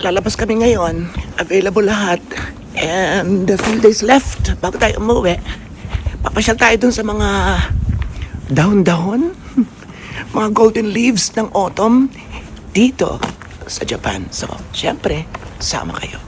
lalabas kami ngayon. Available lahat. And a few days left bago tayo umuwi. Papasyal tayo dun sa mga dahon-dahon, mga golden leaves ng autumn dito sa Japan. So, syempre, sama kayo.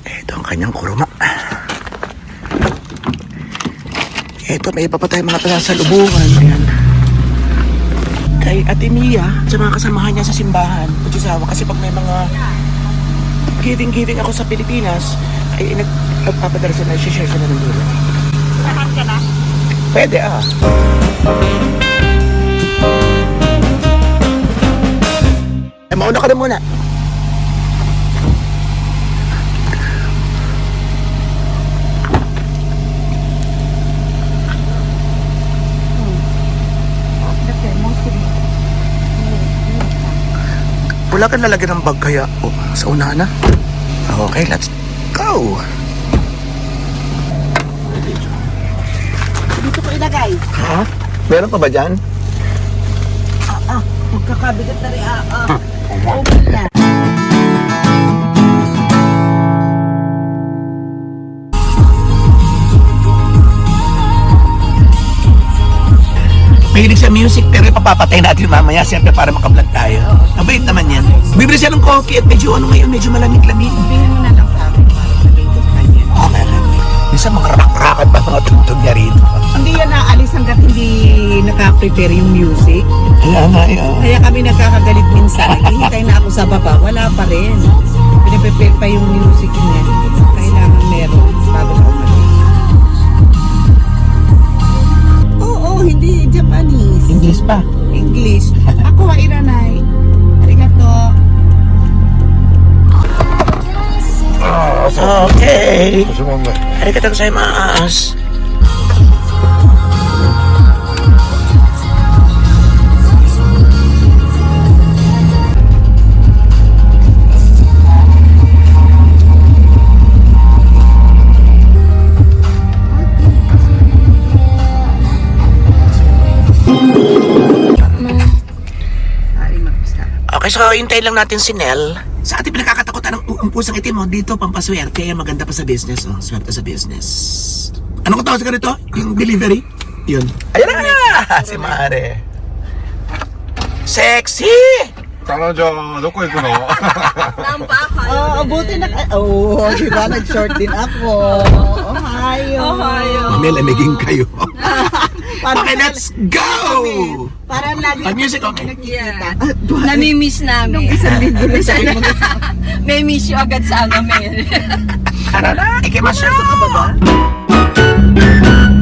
Ito ang kanyang kuruma. Ito, may iba pa tayong mga pasasalubungan. Ayan. Kay Ate Mia, sa mga kasamahan niya sa simbahan, Puchisawa, kasi pag may mga giving ako sa Pilipinas, ay nagpapadala siya na, share siya na ng dulo. Lahat ka na? Pwede mauna ka na muna. Wala kang lalagyan ng bag kaya sa unahan na? Okay, let's go! Dito ko ilagay. Ha? Meron pa ba dyan? Magkakabigat na rin. Okay na. Mahilig sa music pero ipapapatay natin mamaya siyempre para makablog tayo. Mabait naman yan. Bibili siya ng coffee at medyo ngayon, medyo malamig-lamig. Bigyan mo na lang sa akin para sabihin ko sa kanya. Okay. Minsan makarakat pa mga tugtog niya rito. Hindi yan naalis hanggat hindi naka-prepare yung music. Kaya nga Kaya kami nagkakagalit minsan. Hihintay na ako sa baba. Wala pa rin. Piniprepare pa yung music niya. Kailangan meron bago ka umalis. Oo, hindi Japanese. English pa. English. Ako wa iranay. Arigato. Okay. Arigatou gozaimasu. Okay, so hintayin lang natin si Nell. Sa ating pinakakatakutan ng pusang itim mo, dito pampaswerte, maganda pa sa business, swerte sa business. Ano ko tawag sa ganito? Yung delivery? Yun. Ayan na! Si Mare. Sexy! 彼女どこ行くの Buti na diba? Nag-short din ako. Ohayo. May lamigin kayo. Okay, let's go! Parang lagi Music, okay. nakikita. Nami-miss namin. Isang linggo na sabi mo. May miss you agad sa amin. Ano na? Ikimasyo! Ka ba ba?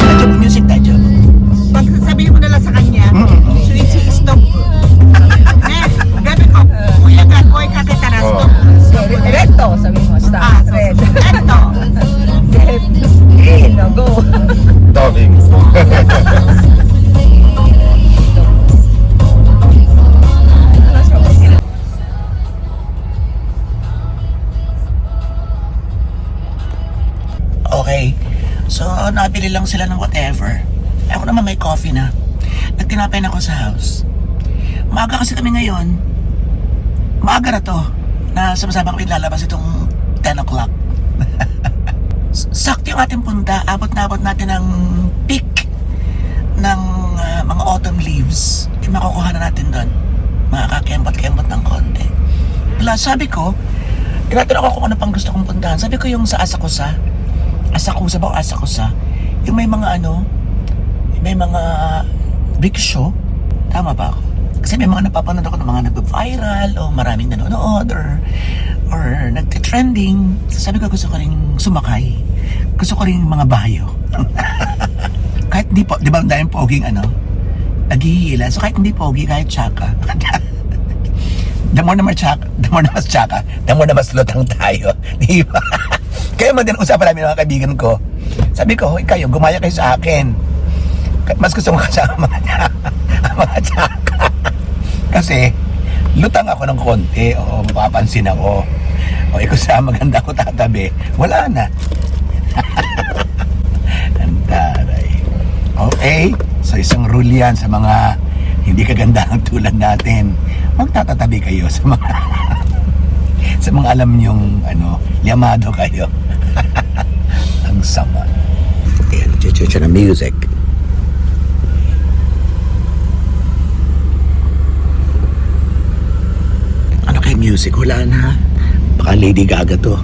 Tajo, music tajo. Pag sabihin mo na lang sa kanya, Shuichi, stop. Gabi ko, kuya ka, kuya ka kita na stop. Reto, sabi mo. Stop. Red. Eto. Okay, no, go. ダービング Okay. So, nabili lang sila ng whatever. Ako naman may coffee na. Nagtinapay na ako sa house. Maaga kasi kami ngayon. Maaga na to. Na sama-sama kami lalabas itong 10 o'clock. Sakto yung ating punta. Abot na abot natin ang peak ng mga autumn leaves. Yung makukuha na natin doon. Makakakembot-kembot ng konti. Plus, sabi ko, tinatanong ako kung ano pang gusto kong puntahan. Sabi ko yung sa Asakusa. Asakusa ba o Asakusa? Yung may mga may mga rickshaw. Tama ba ako? Kasi may mga napapanood ako ng mga nag-viral o maraming nanonood or nagte-trending. Sabi ko gusto ko rin sumakay. Gusto ko rin mga bayo. Kahit hindi po, di ba ang daming poging naghihila. So kahit hindi pogi, kahit tsaka. The more na mas tsaka, the more na mas lutang tayo. Di ba? Kaya man din usapan namin mga kaibigan ko. Sabi ko, kayo, gumaya kayo sa akin. Mas gusto mo kasama mga tsaka. Kasi, lutang ako ng konti. Oo, mapapansin ako. O ikaw sa maganda ko tatabi, wala na. Ang taray. Okay, so isang rule yan sa mga hindi kagandahan tulad natin. Magtatatabi kayo sa mga sa mga alam nyong liyamado kayo. Ang sama. Ayan, chuchu na music. Ano kay music? Wala na. Baka Lady Gaga to.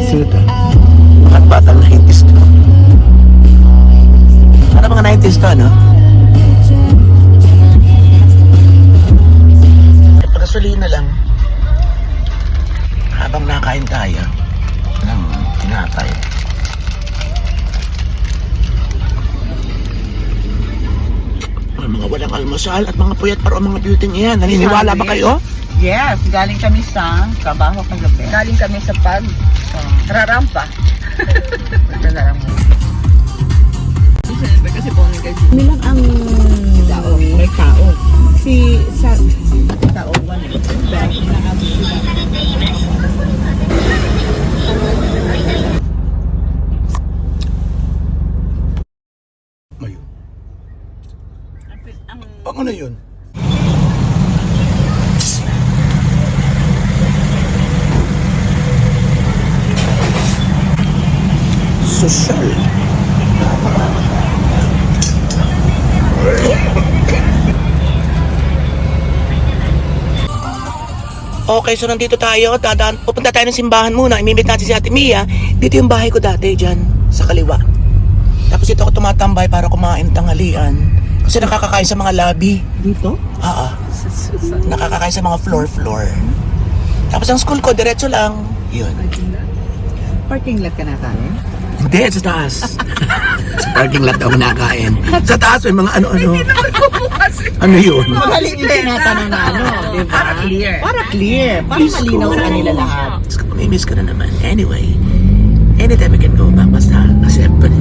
Sino to? Bakit batang 90s to? Ano mga 90s to, ano? Gasolina lang. Habang nakain tayo ng tinapay. Mga walang almusal at mga puyat para mga beauty yan. Naniniwala ba kayo? Yes, galing kami sa trabaho kagabi. Galing kami sa rarampa. Kasi po Nilang ang tao, may tao. Si tao, one. Mayo. Ano yun? Social. Okay, so nandito tayo. Pupunta tayo ng simbahan muna. Imimit natin si Ate Mia. Dito yung bahay ko dati, dyan, sa kaliwa. Tapos dito ako tumatambay para kumain tanghalian. Kasi nakakakain sa mga lobby. Dito? Nakakakain sa mga floor. Tapos ang school ko, diretso lang. Yun. Parking lot ka na tayo? Hindi, sa taas. Sa parking lot ako nakain. Sa taas, may mga ano-ano. Ano yun? Mali yung tinatanong na di ba? Para clear. Para malinaw sa kanila lahat. Mamimiss ko na naman. Anyway, anytime we can go back, basta. Siyempre.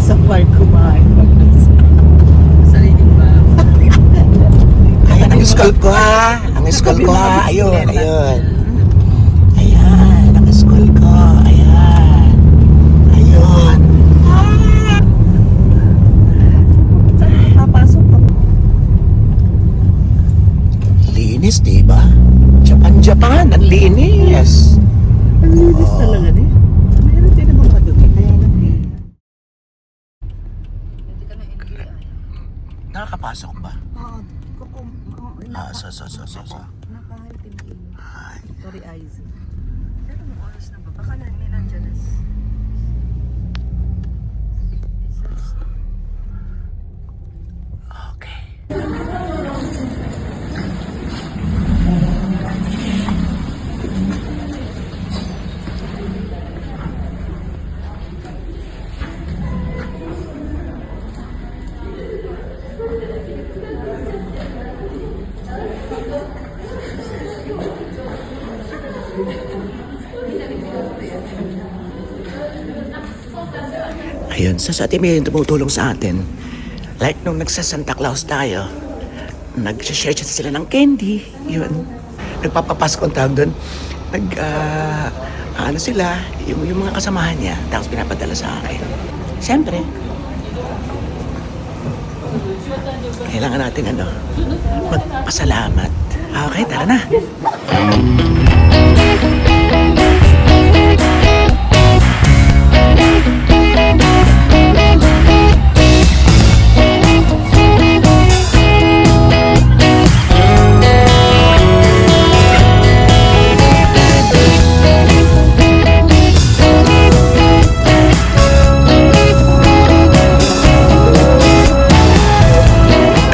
Sa park kumain. Ayan, ang school ko ha. Ang school ko ha. Ayun. Ayan, ang school ko. Ayan. Papasok ko. Linis, diba? Japan. Ang linis. Ang linis talaga eh. Meron din namang madumi. Kaya lang eh. Nakakapasok ba? Oo. So. Sorry, eyes. Pero anong oras na ba? Baka nandiyan na. Okay. Ayun, sa Ate Mia yung tumutulong sa atin. Like nung nagsa-Santa Claus tayo, nag-share sila ng candy. Yun. Nagpapapasko ang tawag doon. Ano sila, yung mga kasamahan niya, tapos pinapadala sa akin. Siyempre, kailangan natin magpasalamat. Okay, tara na.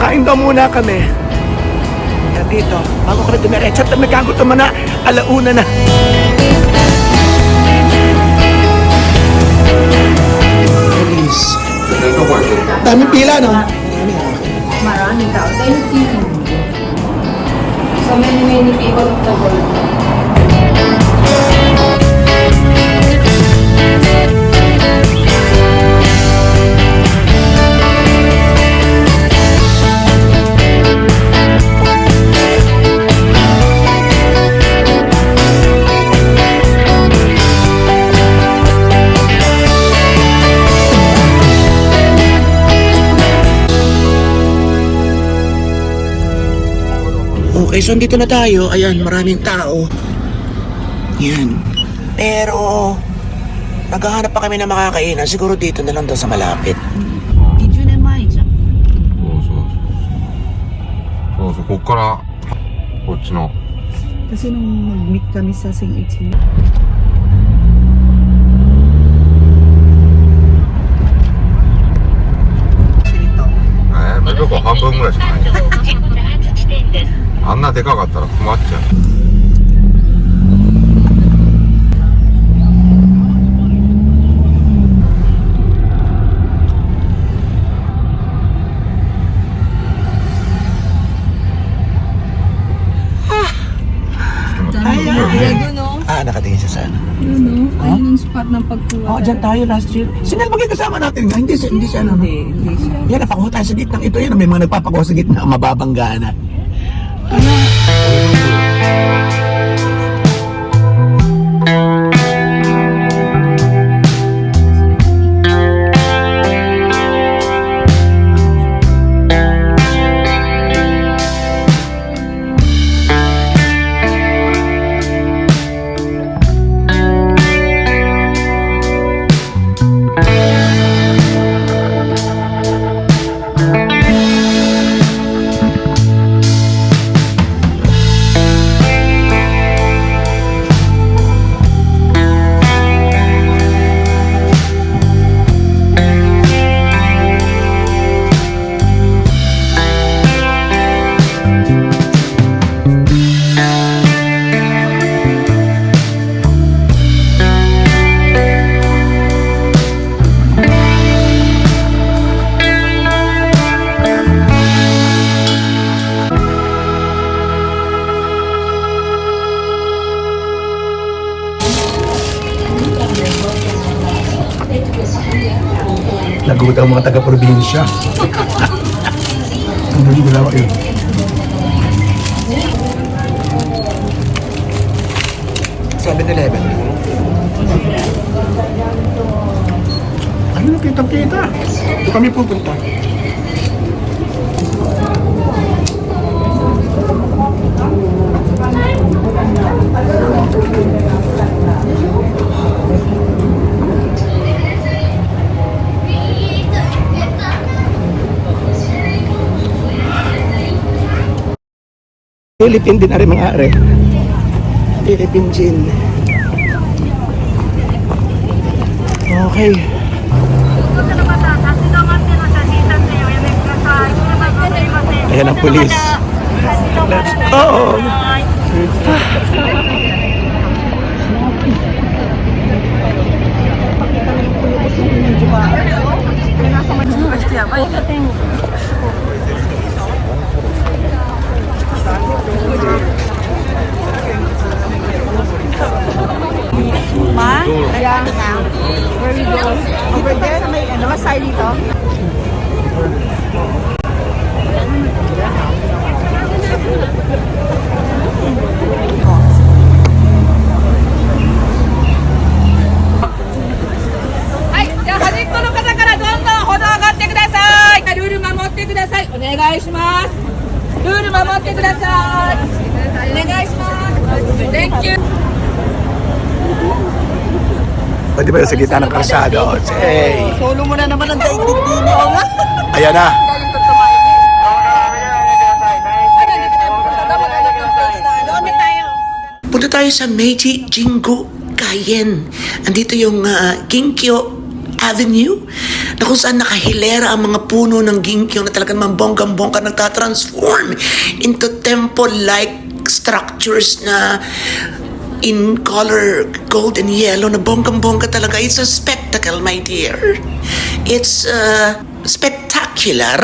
Kain daw muna kami. Yan dito, bago kami dumiretso at nagkagutom na, alauna na. Please. Daming pila, no? Maraming tao. Thank you. So many people of the world. Okay, so dito na tayo. Ayan, maraming tao. Yan. Pero, naghahanap pa kami ng makakainan. Siguro dito na lang daw sa malapit. 20年前じゃん。そうそう、こっからこっちの Kasi nung mag-meet kami sa St. Etienne. Ito. どこ半分ぐらいしかないあんなでかかったら困っちゃう Nakatingin siya sa ano. Ayun yung spot ng pagkuha. Oo, dyan tayo last year. Sino naman kasama natin nga? Hindi siya ano. Hindi siya. Yan, napakuha tayo sa gitna. Ito yan, may mga nagpapakuha sa gitna. Mababang gana. Nagulat ang mga taga-probinsya. Ang dali ko lang yun. Ayun, kitang-kita. Ito kami pupunta. Philippine din na rin mga are. Philippine gin. Okay. Ayan ang pulis. Let's go! Ma? Ayan. Where we go? Over there? May ano? Masay dito?はい、じゃあ端っこの方からどんどん歩道上がってください。ルール守ってください。お願いします。ルール守ってください。お願いします。Thank you. Pwede ba sa gitna ng kalsada? Hey! Solo mo na naman ang daigdig din mo. Ayan na! Punta tayo sa Meiji Jingu Kaien. Andito yung Ginkyo Avenue na kung saan nakahilera ang mga puno ng ginkyo na talagang mambonggang-bongga nagtatransform into temple-like structures na in color gold and yellow na bonggang-bongga talaga. It's a spectacle, my dear. It's spectacular.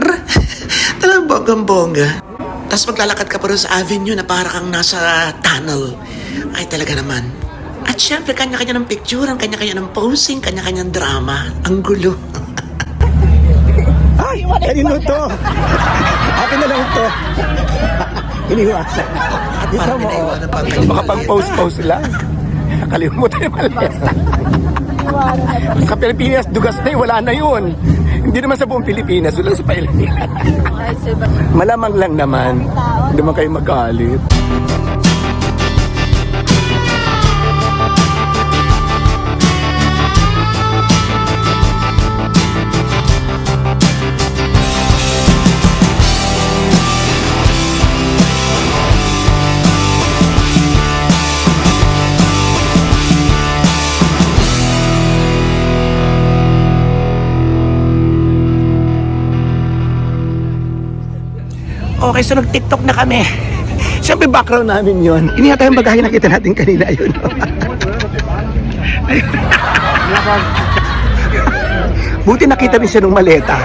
Talagang bonggang-bongga. Tapos maglalakad ka pa rin sa avenue na para kang nasa tunnel. Ay talaga naman. At syempre, kanya-kanya ng picture, kanya-kanya ng posing, kanya-kanya ng drama. Ang gulo. Ay, kanino to? Akin na lang to. Iniwasan. At parang inaiwanan pa. Baka pang post-post lang. Nakalimutan yung maleta. Sa Pilipinas, dugas na yun, wala na yun. Hindi naman sa buong Pilipinas, wala sa Pilipinas. Malamang lang naman, hindi naman kayo magalit. Okay, so nag-TikTok na kami. Siyempre background namin yon. Ini yata yung bagahe nakita natin kanina yun. Ayun. Buti nakita rin siya ng maleta.